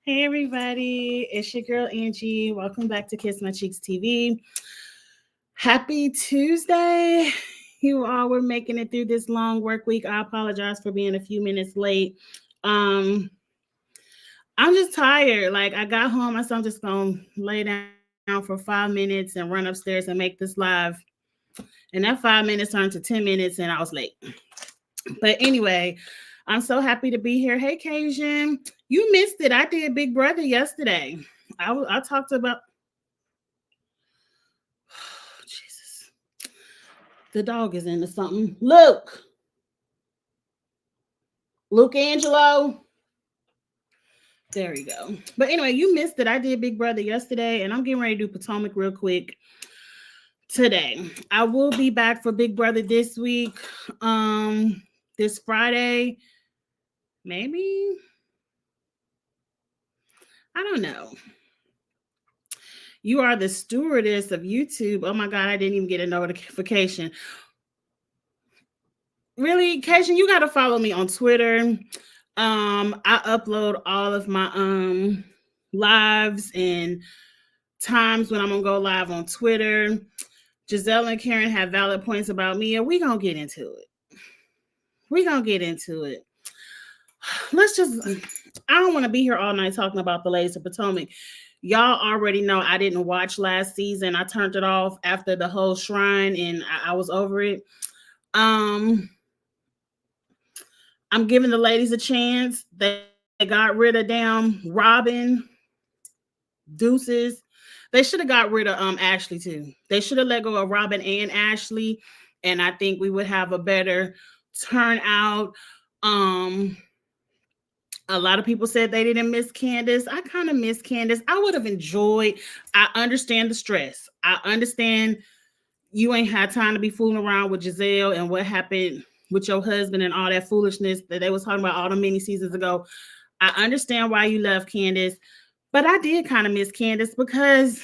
Hey everybody, it's your girl Angie. Welcome back to Kiss My Cheeks TV. Happy Tuesday. You all were making it through this long work week. I apologize for being a few minutes late. I'm just tired. Like I got home, I said I'm just gonna lay down for 5 minutes and run upstairs and make this live. And that 5 minutes turned to 10 minutes and I was late. But anyway, I'm so happy to be here. Hey, Cajun, you missed it. I did Big Brother yesterday. I talked about Jesus. The dog is into something. Luke Angelo. There we go. But anyway, you missed it. I did Big Brother yesterday, and I'm getting ready to do Potomac real quick today. I will be back for Big Brother this week. This Friday. Maybe. I don't know. You are the stewardess of YouTube. Oh my God, I didn't even get a notification. Really, Cation, you got to follow me on Twitter. I upload all of my lives and times when I'm gonna go live on Twitter. Giselle and Karen have valid points about me, and we're gonna get into it. I don't want to be here all night talking about the ladies of Potomac. Y'all already know I didn't watch last season. I turned it off after the whole shrine, and I was over it. I'm giving the ladies a chance. They got rid of damn Robin, Deuces. They should have got rid of Ashley too. They should have let go of Robin and Ashley, and I think we would have a better turnout. A lot of people said they didn't miss Candace. I kind of miss Candace. I would have enjoyed. I understand the stress. I understand you ain't had time to be fooling around with Giselle and what happened with your husband and all that foolishness that they was talking about all the many seasons ago. I understand why you love Candace, but I did kind of miss Candace because,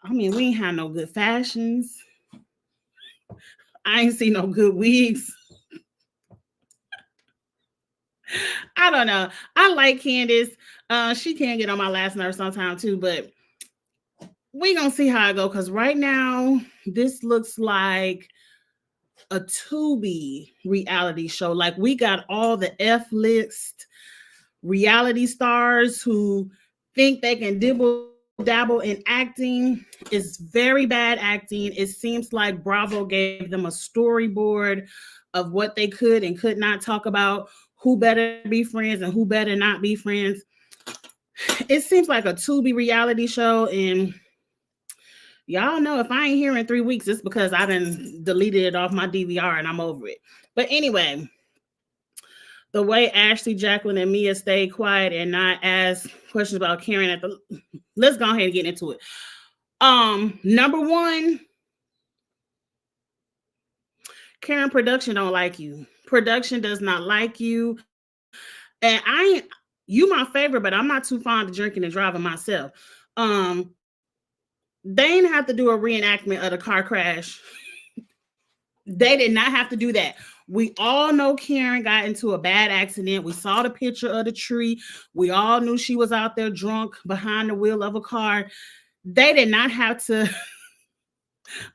I mean, we ain't had no good fashions. I ain't seen no good wigs. I don't know. I like Candace. She can get on my last nerve sometime too, but we gonna see how I go because right now this looks like a Tubi reality show. Like we got all the F-list reality stars who think they can dabble in acting. It's very bad acting. It seems like Bravo gave them a storyboard of what they could and could not talk about, who better be friends and who better not be friends. It seems like a Tubi reality show, and y'all know if I ain't here in 3 weeks, it's because I done deleted it off my DVR and I'm over it. But anyway, the way Ashley, Jacqueline, and Mia stayed quiet and not ask questions about Karen let's go ahead and get into it. Number one, Karen, production don't like you. Production does not like you. And you my favorite, but I'm not too fond of drinking and driving myself. They didn't have to do a reenactment of the car crash. They did not have to do that. We all know Karen got into a bad accident. We saw the picture of the tree. We all knew she was out there drunk behind the wheel of a car. They did not have to,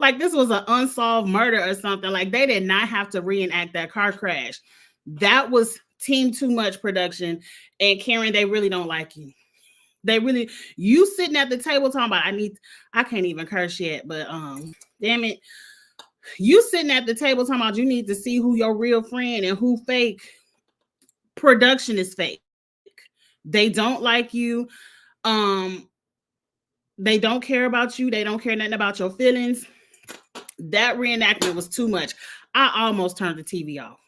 like this was an unsolved murder or something. Like they did not have to reenact that car crash. That was Team Too Much production. And Karen, they really don't like you. You sitting at the table talking about, I can't even curse yet, but damn it. You sitting at the table talking about you need to see who your real friend and who fake. Production is fake. They don't like you. They don't care about you. They don't care nothing about your feelings. That reenactment was too much. I almost turned the TV off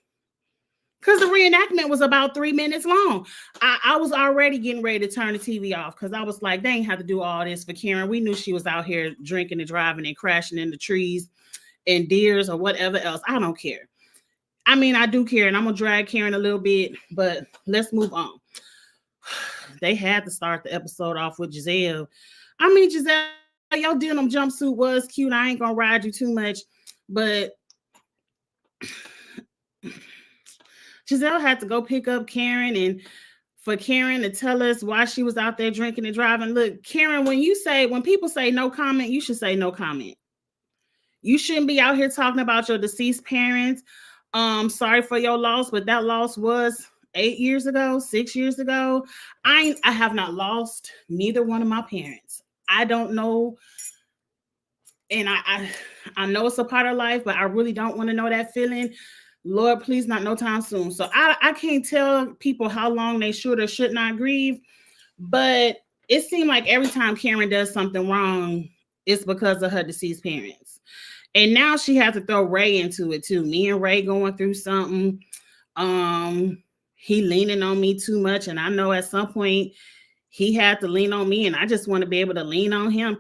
because the reenactment was about 3 minutes long. I was already getting ready to turn the TV off because I was like, they ain't have to do all this for Karen. We knew she was out here drinking and driving and crashing into trees and deers or whatever else. I don't care. I mean, I do care, and I'm gonna drag Karen a little bit, but let's move on. They had to start the episode off with Gizelle. I mean, Gizelle, your denim jumpsuit was cute. I ain't gonna ride you too much, but Gizelle had to go pick up Karen, and for Karen to tell us why she was out there drinking and driving. Look, Karen, when people say no comment, you should say no comment. You shouldn't be out here talking about your deceased parents. Sorry for your loss, but that loss was 8 years ago, 6 years ago. I have not lost neither one of my parents. I don't know. And I know it's a part of life, but I really don't want to know that feeling. Lord, please, not no time soon. So I can't tell people how long they should or should not grieve, but it seemed like every time Karen does something wrong, it's because of her deceased parents. And now she has to throw Ray into it too. Me and Ray going through something. He leaning on me too much, and I know at some point he had to lean on me, and I just want to be able to lean on him.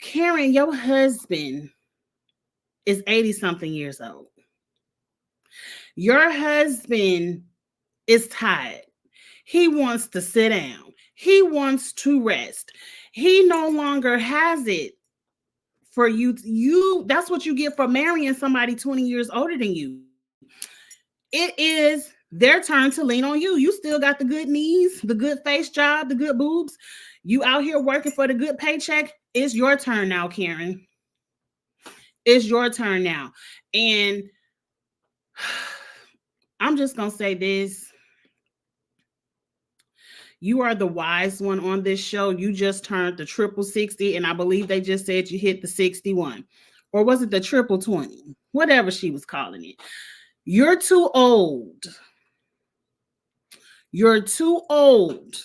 Karen, your husband is 80-something years old. Your husband is tired. He wants to sit down. He wants to rest. He no longer has it for you. That's what you get for marrying somebody 20 years older than you. It is their turn to lean on you. You still got the good knees, the good face job, the good boobs. You out here working for the good paycheck. It's your turn now, Karen. It's your turn now. And I'm just going to say this. You are the wise one on this show. You just turned the triple 60, and I believe they just said you hit the 61. Or was it the triple 20? Whatever she was calling it. You're too old. You're too old.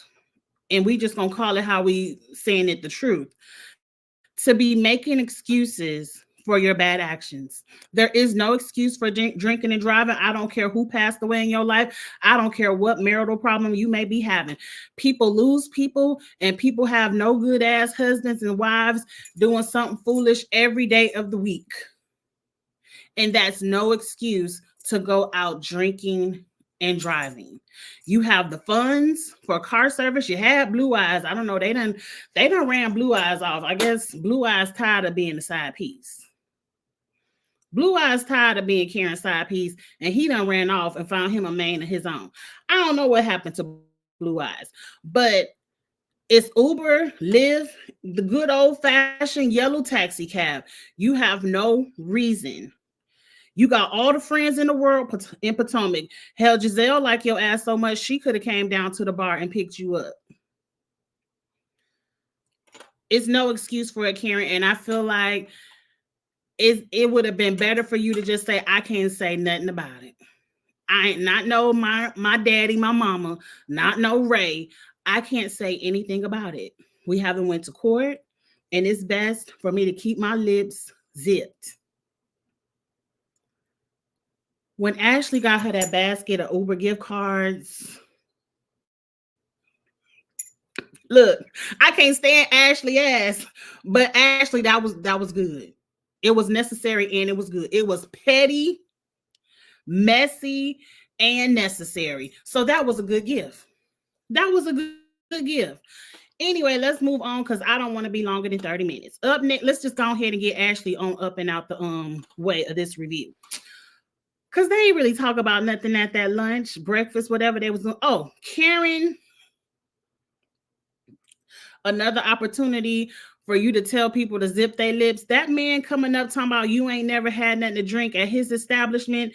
And we just going to call it how we saying it the truth. To be making excuses for your bad actions. There is no excuse for drinking and driving. I don't care who passed away in your life. I don't care what marital problem you may be having. People lose people, and people have no good ass husbands and wives doing something foolish every day of the week. And that's no excuse to go out drinking and driving. You have the funds for car service. You had Blue Eyes. I don't know. They done ran Blue Eyes off. I guess Blue Eyes tired of being the side piece. Blue Eyes tired of being Karen's side piece, and he done ran off and found him a man of his own. I don't know what happened to Blue Eyes, but it's Uber, Lyft, the good old-fashioned yellow taxi cab. You have no reason. You got all the friends in the world in Potomac. Hell, Gizelle like your ass so much, she could have came down to the bar and picked you up. It's no excuse for it, Karen, and I feel like it would have been better for you to just say, I can't say nothing about it. I ain't not know my daddy, my mama, not know Ray. I can't say anything about it. We haven't went to court, and it's best for me to keep my lips zipped. When Ashley got her that basket of Uber gift cards, look, I can't stand Ashley ass, but Ashley, that was good. It was necessary and it was good. It was petty, messy, and necessary. So that was a good gift. That was a good gift. Anyway, let's move on because I don't want to be longer than 30 minutes. Up next, let's just go ahead and get Ashley on up and out the way of this review. Because they ain't really talk about nothing at that lunch, breakfast, whatever they was doing. Oh, Karen, another opportunity for you to tell people to zip their lips. That man coming up talking about you ain't never had nothing to drink at his establishment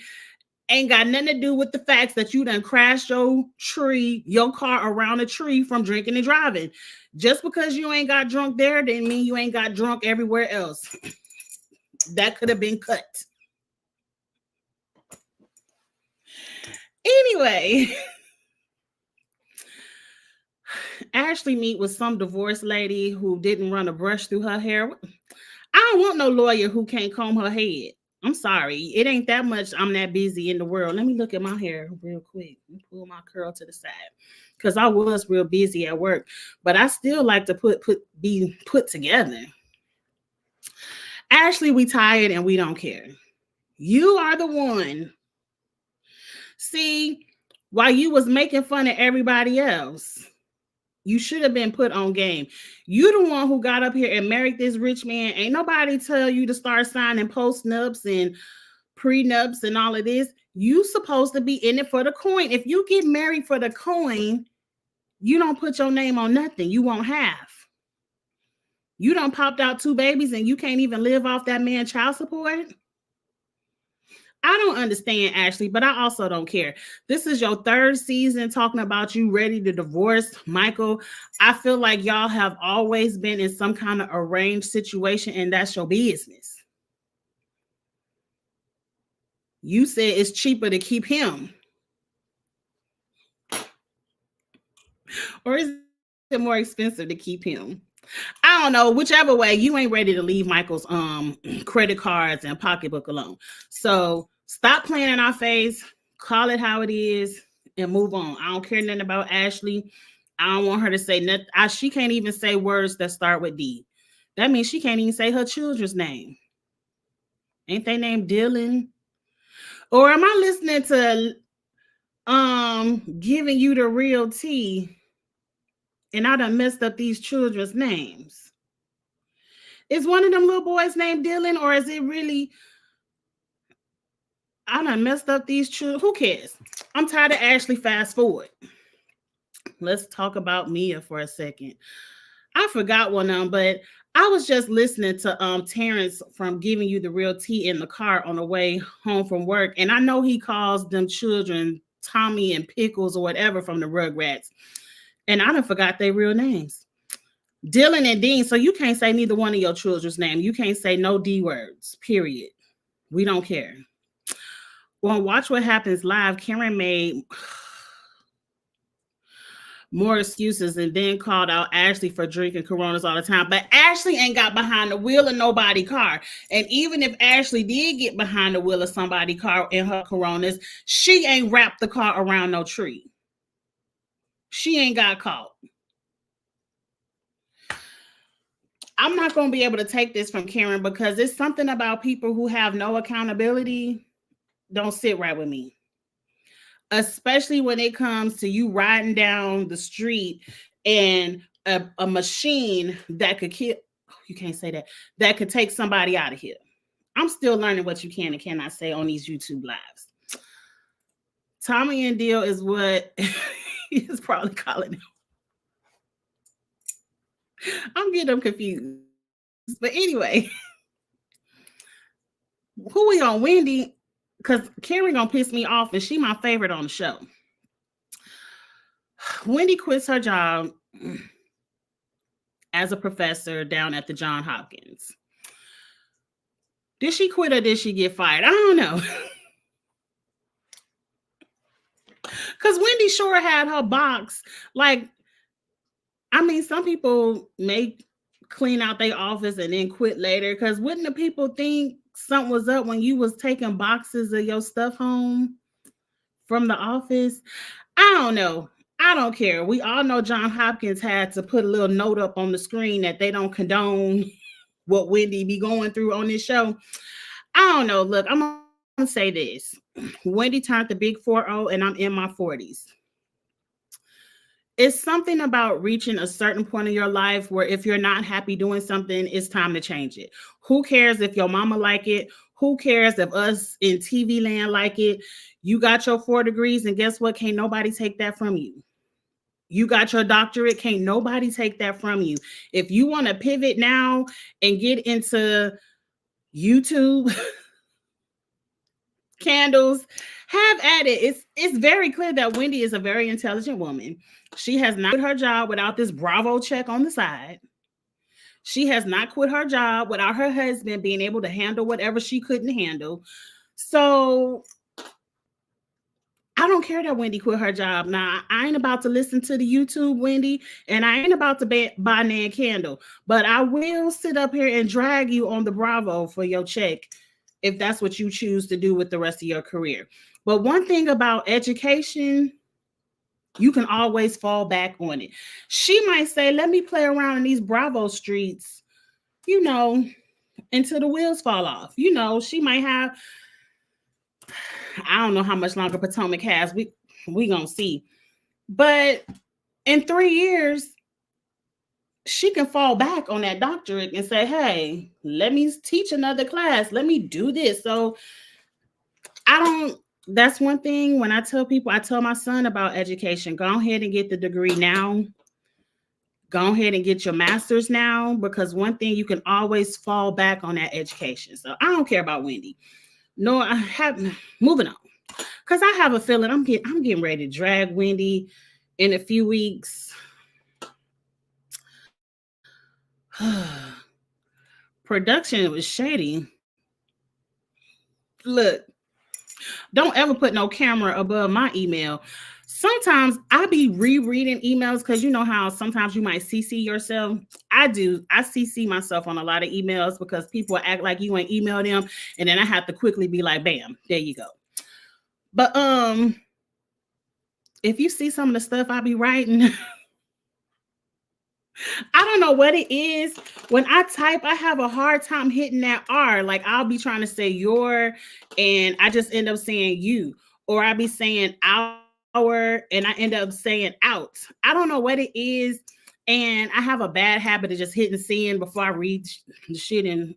ain't got nothing to do with the facts that you done crashed your car around a tree from drinking and driving. Just because you ain't got drunk there didn't mean you ain't got drunk everywhere else. That could have been cut. Anyway, Ashley meet with some divorced lady who didn't run a brush through her hair. I don't want no lawyer who can't comb her head. I'm sorry. It ain't that much. I'm that busy in the world. Let me look at my hair real quick. Let me pull my curl to the side. Because I was real busy at work. But I still like to be put together. Ashley, we tired and we don't care. You are the one. See, while you was making fun of everybody else, you should have been put on game. You the one who got up here and married this rich man. Ain't nobody tell you to start signing post-nups and prenups and all of this. You supposed to be in it for the coin. If you get married for the coin, you don't put your name on nothing. You won't have. You done popped out 2 babies and you can't even live off that man's child support. I don't understand, Ashley, but I also don't care. This is your 3rd season talking about you ready to divorce Michael. I feel like y'all have always been in some kind of arranged situation, and that's your business. You said it's cheaper to keep him. Or is it more expensive to keep him? I don't know. Whichever way, you ain't ready to leave Michael's credit cards and pocketbook alone. So stop playing in our face, call it how it is, and move on. I don't care nothing about Ashley. I don't want her to say nothing. She can't even say words that start with D. That means she can't even say her children's name. Ain't they named Dylan? Or am I listening to Giving You the Real Tea and I done messed up these children's names? Is one of them little boys named Dylan, or is it really I done messed up these children? Who cares? I'm tired of Ashley. Fast forward. Let's talk about Mia for a second. I forgot one of them, but I was just listening to Terrence from Giving You the Real Tea in the car on the way home from work. And I know he calls them children Tommy and Pickles or whatever from the Rugrats. And I done forgot their real names. Dylan and Dean. So you can't say neither one of your children's name. You can't say no D words, period. We don't care. Well, Watch What Happens Live, Karen made more excuses and then called out Ashley for drinking Coronas all the time. But Ashley ain't got behind the wheel of nobody's car. And even if Ashley did get behind the wheel of somebody's car in her Coronas, she ain't wrapped the car around no tree. She ain't got caught. I'm not going to be able to take this from Karen because it's something about people who have no accountability don't sit right with me. Especially when it comes to you riding down the street and a machine that could kill, you can't say that could take somebody out of here. I'm still learning what you can and cannot say on these YouTube lives. Tommy and Deal is what he's probably calling him. I'm getting them confused. But anyway, who we on? Wendy? Because Karen gonna piss me off and she my favorite on the show. Wendy quits her job as a professor down at the Johns Hopkins. Did she quit or did she get fired? I don't know. Because Wendy sure had her box. Like, I mean, some people may clean out their office and then quit later. Because wouldn't the people think something was up when you was taking boxes of your stuff home from the office? I don't know. I don't care. We all know Johns Hopkins had to put a little note up on the screen that they don't condone what Wendy be going through on this show. I don't know. Look, I'm going to say this. Wendy turned the big 4-0 and I'm in my 40s. It's something about reaching a certain point in your life where if you're not happy doing something, it's time to change it. Who cares if your mama like it? Who cares if us in TV land like it? You got your 4 degrees and guess what? Can't nobody take that from you. You got your doctorate. Can't nobody take that from you. If you want to pivot now and get into YouTube, candles, have at it. It's very clear that Wendy is a very intelligent woman. She has not quit her job without this Bravo check on the side. She has not quit her job without her husband being able to handle whatever she couldn't handle. So I I don't care that Wendy quit her job. Now, I ain't about to listen to the YouTube Wendy, and I ain't about to buy Nan Candle, but I will sit up here and drag you on the Bravo for your check if that's what you choose to do with the rest of your career. But one thing about education, you can always fall back on it. She might say, let me play around in these Bravo streets, you know, until the wheels fall off. You know, she might have, I don't know how much longer Potomac has. We gonna see. But in 3 years, she can fall back on that doctorate and say, hey, let me teach another class. Let me do this. So that's one thing when I tell people, I tell my son about education, go ahead and get the degree now. Go ahead and get your master's now, because one thing, you can always fall back on that education. So I don't care about Wendy. No, I haven't. Moving on, because I have a feeling I'm getting ready to drag Wendy in a few weeks. Production was shady. Look, don't ever put no camera above my email. Sometimes I be rereading emails, because you know how sometimes you might CC yourself. I do. I CC myself on a lot of emails because people act like you ain't email them, and then I have to quickly be like, bam, there you go. But if you see some of the stuff I be writing, I don't know what it is. When I type, I have a hard time hitting that R. Like, I'll be trying to say your, and I just end up saying you, or I'll be saying our, and I end up saying out. I don't know what it is. And I have a bad habit of just hitting send before I read the shit, and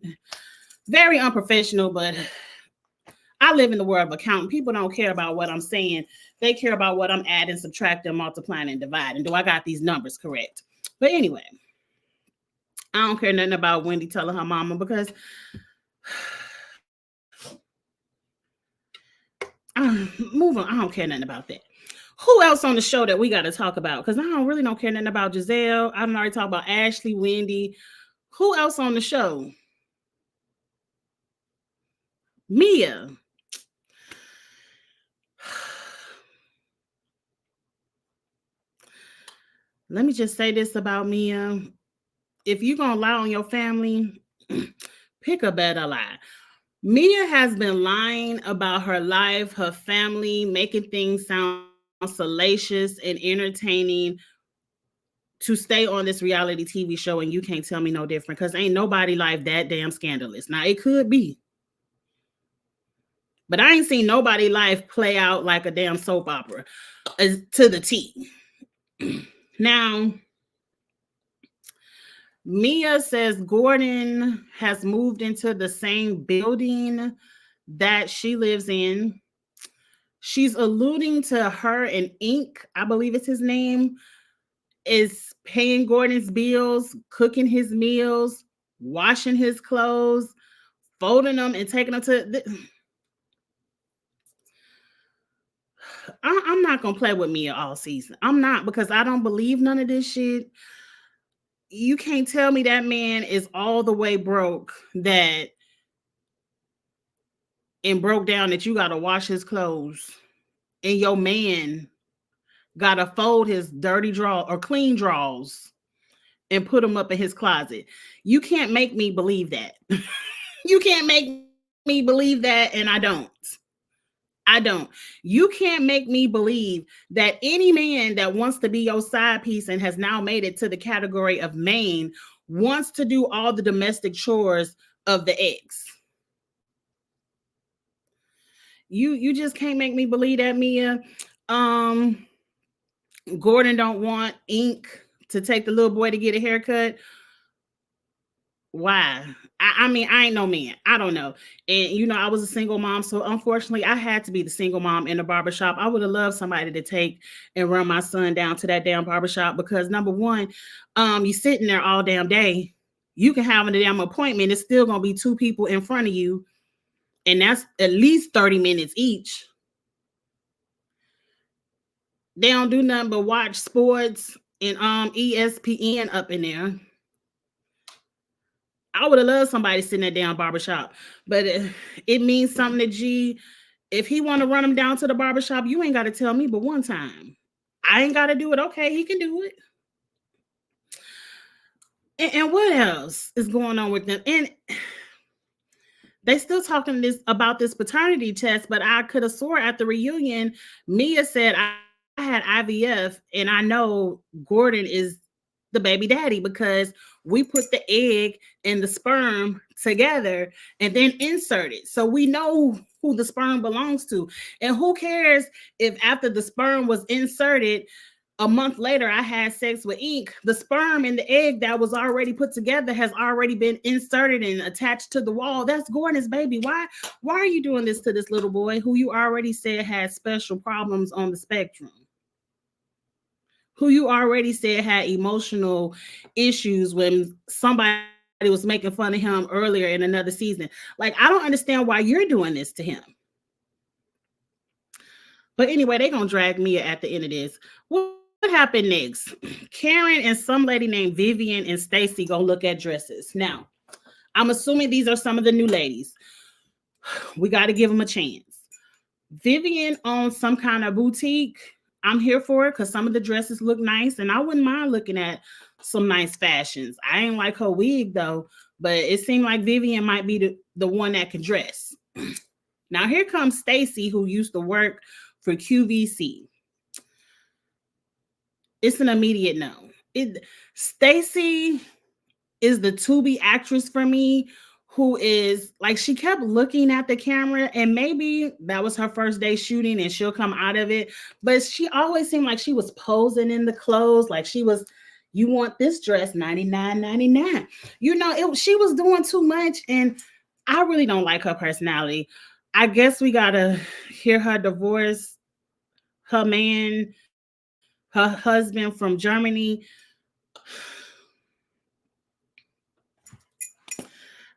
very unprofessional, but I live in the world of accounting. People don't care about what I'm saying. They care about what I'm adding, subtracting, multiplying, and dividing. Do I got these numbers correct? But anyway, I don't care nothing about Wendy telling her mama, because move on. I don't care nothing about that. Who else on the show that we got to talk about? Because I don't care nothing about Giselle. I already talked about Ashley, Wendy. Who else on the show? Mia. Let me just say this about Mia. If you're going to lie on your family, pick a better lie. Mia has been lying about her life, her family, making things sound salacious and entertaining to stay on this reality TV show, and you can't tell me no different, because ain't nobody life that damn scandalous. Now, it could be, but I ain't seen nobody life play out like a damn soap opera to the T. Now, Mia says Gordon has moved into the same building that she lives in. She's alluding to her and Ink, I believe it's his name, is paying Gordon's bills, cooking his meals, washing his clothes, folding them, and taking them to... I'm not going to play with Mia all season. I'm not, because I don't believe none of this shit. You can't tell me that man is all the way broke and broke down that you got to wash his clothes, and your man got to fold his dirty draw or clean drawers and put them up in his closet. You can't make me believe that. You can't make me believe that, and I don't. You can't make me believe that any man that wants to be your side piece and has now made it to the category of main wants to do all the domestic chores of the ex. You just can't make me believe that, Mia. Gordon don't want Ink to take the little boy to get a haircut. Why? I mean, I ain't no man. I don't know. And, I was a single mom. So unfortunately, I had to be the single mom in the barbershop. I would have loved somebody to take and run my son down to that damn barbershop, because number one, you sitting there all damn day. You can have a damn appointment. It's still going to be two people in front of you. And that's at least 30 minutes each. They don't do nothing but watch sports and ESPN up in there. I would have loved somebody sitting at damn barbershop, but it means something to G. If he want to run him down to the barbershop, you ain't got to tell me but one time. I ain't got to do it. Okay, he can do it. And what else is going on with them? And they still talking about this paternity test, but I could have swore at the reunion, Mia said I had IVF, and I know Gordon is the baby daddy because we put the egg and the sperm together and then insert it. So we know who the sperm belongs to. And who cares if after the sperm was inserted, a month later, I had sex with Ink. The sperm and the egg that was already put together has already been inserted and attached to the wall. That's Gordon's baby. Why are you doing this to this little boy who you already said had special problems on the spectrum? Who you already said had emotional issues when somebody was making fun of him earlier in another season. Like, I don't understand why you're doing this to him. But anyway, they're going to drag Mia at the end of this. What happened next? Karen and some lady named Vivian and Stacy go look at dresses. Now, I'm assuming these are some of the new ladies. We got to give them a chance. Vivian owns some kind of boutique. I'm here for it because some of the dresses look nice, and I wouldn't mind looking at some nice fashions. I ain't like her wig though, but it seemed like Vivian might be the one that can dress. Now here comes Stacy, who used to work for QVC. It's an immediate no. Stacy is the to-be actress for me, who is like, she kept looking at the camera, and maybe that was her first day shooting and she'll come out of it, but she always seemed like she was posing in the clothes, like she was, you want this dress, $99.99. You know, she was doing too much, and I really don't like her personality. I guess we gotta hear her divorce her man, her husband from Germany.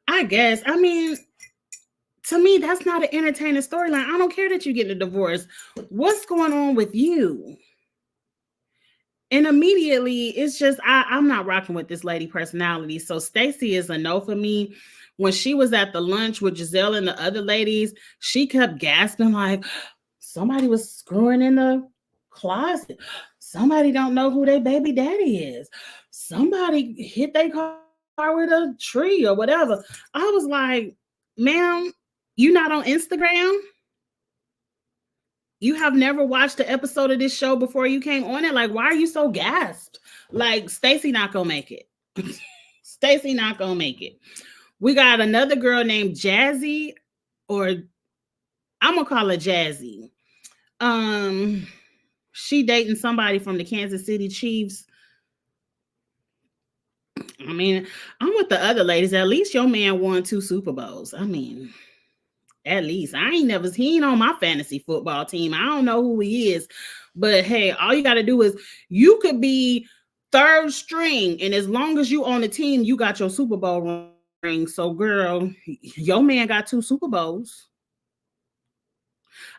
I guess. I mean, to me, that's not an entertaining storyline. I don't care that you're getting a divorce. What's going on with you? And immediately, it's just, I'm not rocking with this lady personality. So Stacy is a no for me. When she was at the lunch with Giselle and the other ladies, she kept gasping like, somebody was screwing in the closet. Somebody don't know who their baby daddy is. Somebody hit their car with a tree or whatever. I was like, ma'am, you not on Instagram? You have never watched the episode of this show before you came on it? Like, why are you so gasped? Like, Stacy not gonna make it. Stacy not gonna make it. We got another girl named Jazzy, or I'm gonna call her Jazzy. She dating somebody from the Kansas City Chiefs. I mean, I'm with the other ladies. At least your man won 2 Super Bowls. I mean, at least he ain't on my fantasy football team. I don't know who he is, but hey, all you got to do is, you could be third string, and as long as you on the team, you got your Super Bowl ring. So girl, your man got 2 Super Bowls.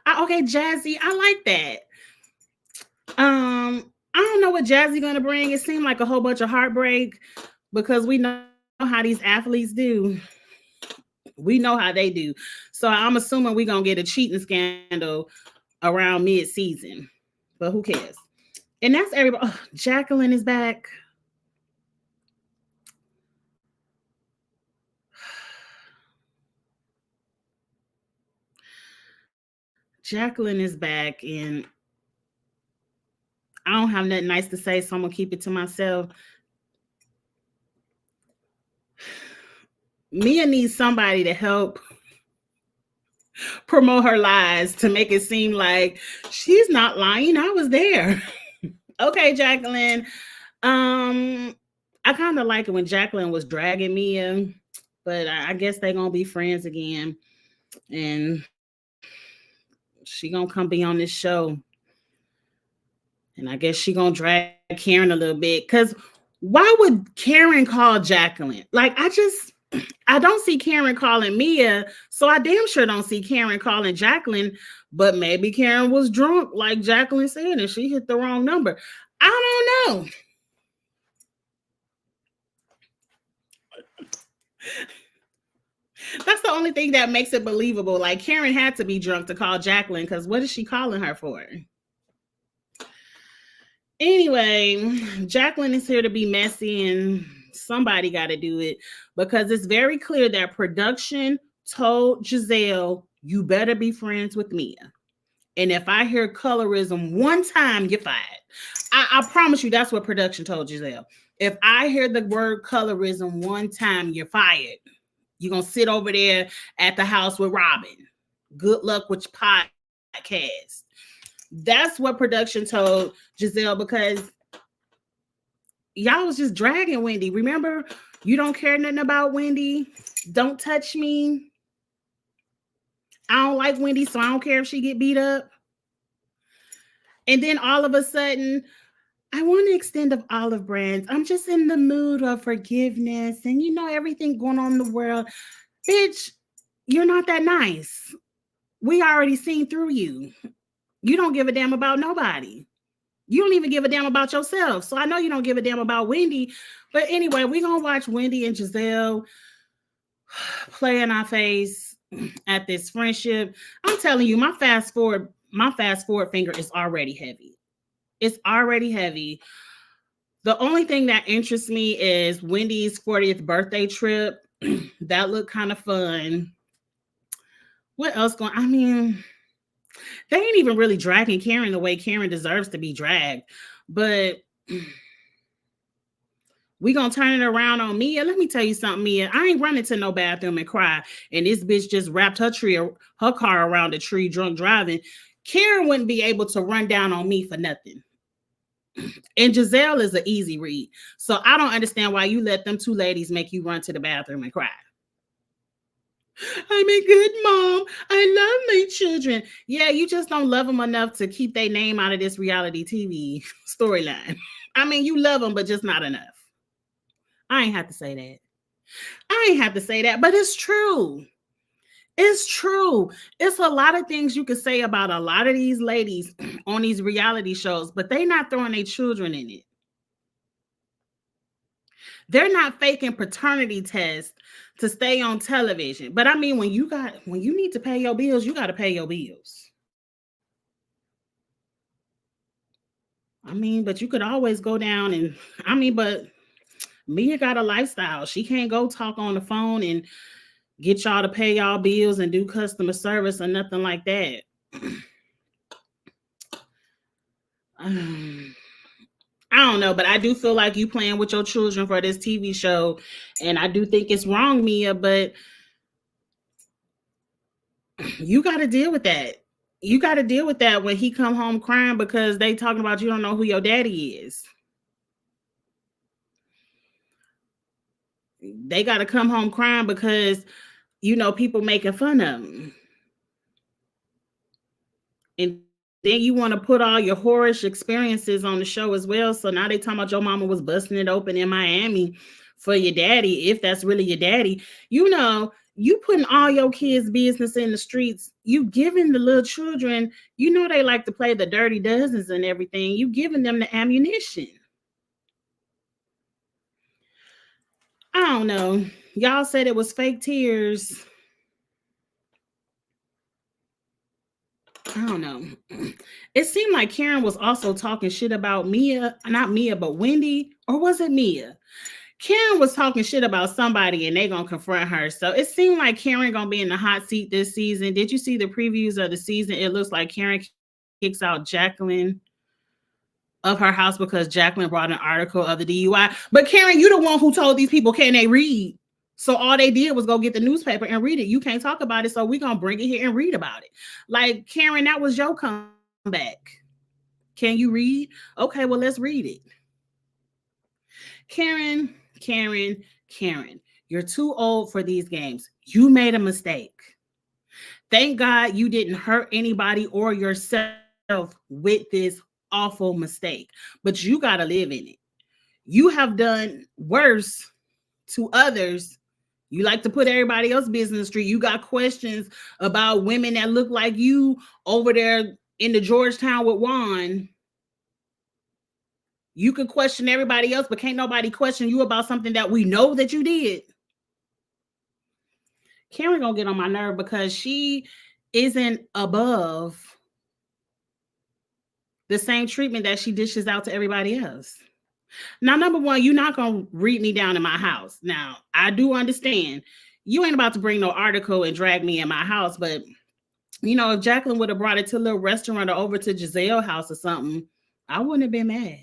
Okay, Jazzy, I like that. I don't know what Jazzy gonna bring. It seemed like a whole bunch of heartbreak, because we know how these athletes do. We know how they do. So I'm assuming we're gonna get a cheating scandal around mid-season, but who cares? And that's everybody. Oh, Jacqueline is back. Jacqueline is back, and I don't have nothing nice to say, so I'm gonna keep it to myself. Mia needs somebody to help promote her lies, to make it seem like she's not lying. I was there. Okay, Jacqueline. I kind of like it when Jacqueline was dragging Mia, but I guess they're gonna be friends again, and she gonna come be on this show. And I guess she gonna drag Karen a little bit, because why would Karen call Jacqueline? Like, I don't see Karen calling Mia, so I damn sure don't see Karen calling Jacqueline. But maybe Karen was drunk, like Jacqueline said, and she hit the wrong number. I don't know. That's the only thing that makes it believable. Like Karen had to be drunk to call Jacqueline because what is she calling her for? Anyway, Jacqueline is here to be messy and somebody got to do it because it's very clear that production told Gizelle, you better be friends with Mia. And if I hear colorism one time, you're fired. I promise you that's what production told Gizelle. If I hear the word colorism one time, you're fired. You're going to sit over there at the house with Robin. Good luck with your podcast. That's what production told Gizelle because y'all was just dragging Wendy. Remember, you don't care nothing about Wendy. Don't touch me. I don't like Wendy, so I don't care if she get beat up. And then all of a sudden, I want to extend of olive brands. I'm just in the mood of forgiveness and everything going on in the world. Bitch, you're not that nice. We already seen through you. You don't give a damn about nobody. You don't even give a damn about yourself. So I know you don't give a damn about Wendy. But anyway, we're going to watch Wendy and Gizelle play in our face at this friendship. I'm telling you, my fast forward finger is already heavy. It's already heavy. The only thing that interests me is Wendy's 40th birthday trip. That looked kind of fun. What else going? I mean, they ain't even really dragging Karen the way Karen deserves to be dragged. But we gonna turn it around on Mia. Let me tell you something, Mia. I ain't running to no bathroom and cry. And this bitch just wrapped her car around a tree, drunk driving. Karen wouldn't be able to run down on me for nothing. And Gizelle is an easy read. So I don't understand why you let them two ladies make you run to the bathroom and cry. I'm a good mom. I love my children. Yeah, you just don't love them enough to keep their name out of this reality TV storyline. I mean, you love them, but just not enough. I ain't have to say that. But it's true. It's true. It's a lot of things you could say about a lot of these ladies on these reality shows, but they not throwing their children in it. They're not faking paternity tests to stay on television. But I mean, when you need to pay your bills, you got to pay your bills. I mean, but you could always go down and but Mia got a lifestyle. She can't go talk on the phone and get y'all to pay y'all bills and do customer service or nothing like that. I don't know, but I do feel like you playing with your children for this TV show. And I do think it's wrong, Mia, but you got to deal with that. You got to deal with that when he come home crying because they talking about you don't know who your daddy is. They got to come home crying because, people making fun of them. And then you want to put all your whorish experiences on the show as well. So now they talking about your mama was busting it open in Miami for your daddy, if that's really your daddy. You putting all your kids' business in the streets. You giving the little children, they like to play the dirty dozens and everything. You giving them the ammunition. I don't know. Y'all said it was fake tears. I don't know. It seemed like Karen was also talking shit about Mia, not Mia, but Wendy, or was it Mia? Karen was talking shit about somebody and they gonna confront her. So it seemed like Karen gonna be in the hot seat this season. Did you see the previews of the season? It looks like Karen kicks out Jacqueline of her house because Jacqueline brought an article of the DUI. But Karen, you the one who told these people, can they read? So all they did was go get the newspaper and read it. You can't talk about it, so we're going to bring it here and read about it. Like, Karen, that was your comeback. Can you read? Okay, well, let's read it. Karen, you're too old for these games. You made a mistake. Thank God you didn't hurt anybody or yourself with this awful mistake, but you got to live in it. You have done worse to others. You like to put everybody else's business in the street. You got questions about women that look like you over there in the Georgetown with Juan. You could question everybody else, but can't nobody question you about something that we know that you did. Karen gonna get on my nerve because she isn't above the same treatment that she dishes out to everybody else. Now, number one, you're not gonna read me down in my house. Now, I do understand you ain't about to bring no article and drag me in my house, but you know, if Jacqueline would have brought it to a little restaurant or over to Giselle house or something, I wouldn't have been mad.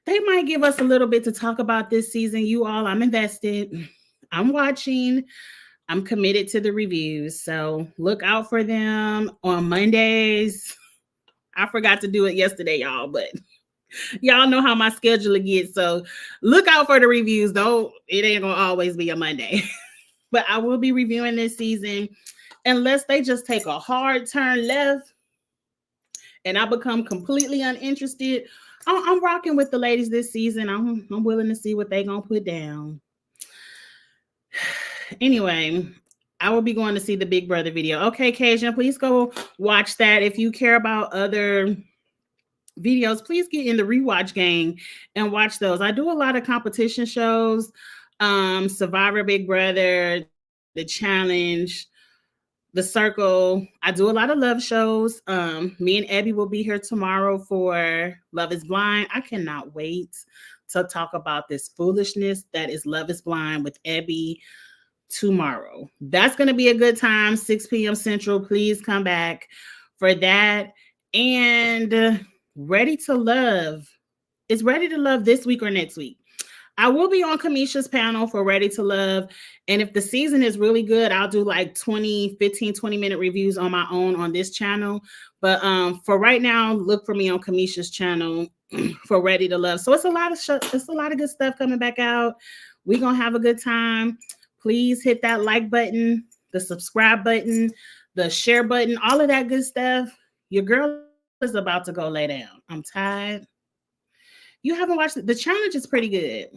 They might give us a little bit to talk about this season. You all, I'm invested. I'm watching. I'm committed to the reviews. So look out for them on Mondays. I forgot to do it yesterday, y'all, but y'all know how my schedule gets. So look out for the reviews, though. It ain't gonna always be a Monday. But I will be reviewing this season unless they just take a hard turn left and I become completely uninterested. I'm rocking with the ladies this season. I'm willing to see what they gonna put down. Anyway, I will be going to see the Big Brother video. Okay, Cajun, please go watch that. If you care about other videos, please get in the rewatch gang and watch those. I do a lot of competition shows, Survivor, Big Brother, The Challenge, The Circle. I do a lot of love shows. Me and Abby will be here tomorrow for Love is Blind. I cannot wait to talk about this foolishness that is Love is Blind with Abby tomorrow. That's going to be a good time, 6 p.m. Central. Please come back for that. And Ready to Love is Ready to Love this week or next week. I will be on Kamisha's panel for Ready to Love. And if the season is really good, I'll do like 20 minute reviews on my own on this channel. But for right now, look for me on Kamisha's channel for Ready to Love. So it's a lot of good stuff coming back out. We're going to have a good time. Please hit that like button, the subscribe button, the share button, all of that good stuff. Your girl is about to go lay down. I'm tired. You haven't watched it. The Challenge is pretty good.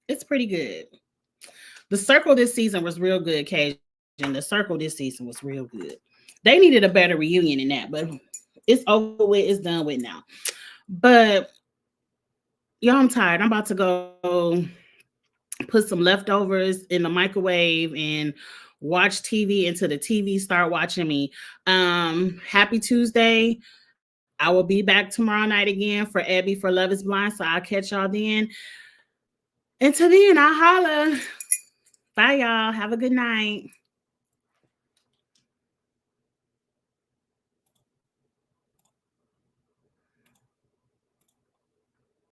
It's pretty good. The Circle this season was real good, Cajun. The Circle this season was real good. They needed a better reunion in that, but it's over with. It's done with now. But y'all, I'm tired. I'm about to go put some leftovers in the microwave and watch TV until the TV start watching me. Happy Tuesday. I will be back tomorrow night again for Abby for Love is Blind. So I'll catch y'all then. Until then, I'll holla. Bye, y'all. Have a good night.